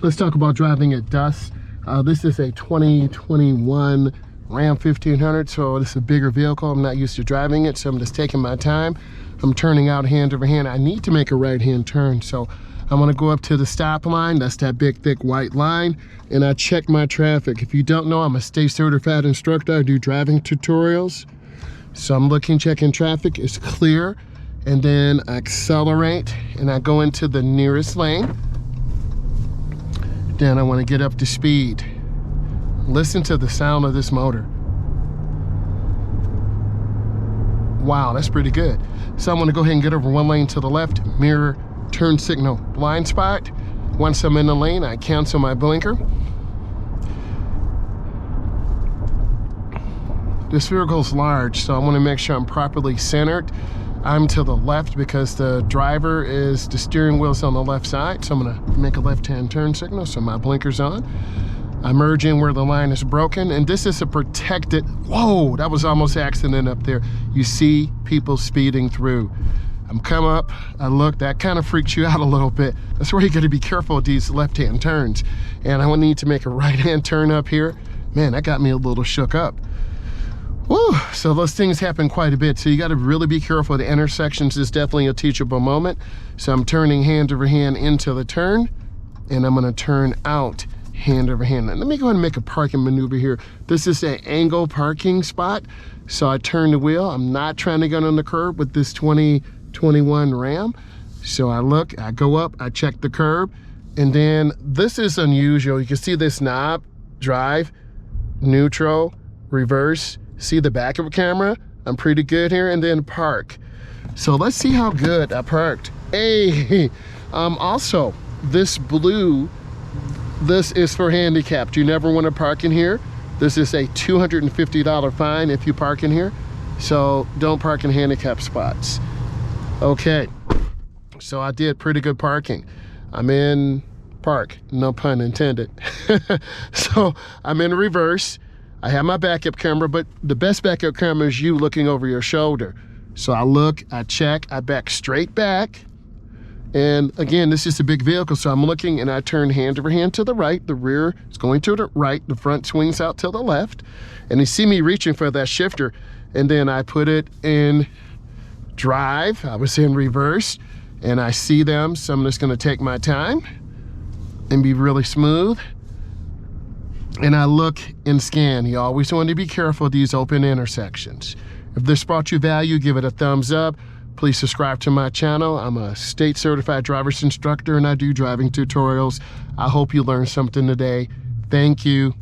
Let's talk about driving at dusk. This is a 2021 Ram 1500, so this is a bigger vehicle. I'm not used to driving it, so I'm just taking my time. I'm turning out hand over hand. I need to make a right-hand turn, so I'm gonna go up to the stop line. That's that big, thick white line, and I check my traffic. If you don't know, I'm a state certified instructor. I do driving tutorials. So I'm looking, checking traffic, it's clear, and then I accelerate, and I go into the nearest lane. Then I wanna get up to speed. Listen to the sound of this motor. Wow, that's pretty good. So I'm gonna go ahead and get over one lane to the left, mirror, turn signal, blind spot. Once I'm in the lane, I cancel my blinker. This vehicle's large, so I wanna make sure I'm properly centered. I'm to the left because the steering wheel's on the left side, so I'm gonna make a left-hand turn signal, so my blinker's on. I merge in where the line is broken, and this is a protected, whoa, that was almost accident up there. You see people speeding through. I'm come up, I look, that kind of freaks you out a little bit. That's where you gotta be careful with these left-hand turns. And I need to make a right-hand turn up here. Man, that got me a little shook up. Woo, so those things happen quite a bit. So you gotta really be careful. The intersections is definitely a teachable moment. So I'm turning hand over hand into the turn, and I'm gonna turn out hand over hand. Now, let me go ahead and make a parking maneuver here. This is an angle parking spot. So I turn the wheel. I'm not trying to get on the curb with this 2021 Ram. So I look, I go up, I check the curb, and then this is unusual. You can see this knob, drive, neutral, reverse, see the back of a camera. I'm pretty good here, and then park. So let's see how good I parked. Hey, also, this blue, this is for handicapped. You never want to park in here. This is a $250 fine if you park in here. So don't park in handicap spots. Okay, so I did pretty good parking. I'm in park, no pun intended. So I'm in reverse. I have my backup camera, but the best backup camera is you looking over your shoulder. So I look, I check, I back straight back. And again, this is a big vehicle, so I'm looking and I turn hand over hand to the right. The rear is going to the right, the front swings out to the left. And you see me reaching for that shifter, and then I put it in drive. I was in reverse, and I see them, so I'm just gonna take my time and be really smooth. And I look and scan. You always want to be careful of these open intersections. If this brought you value, give it a thumbs up. Please subscribe to my channel. I'm a state certified driver's instructor, and I do driving tutorials. I hope you learned something today. Thank you.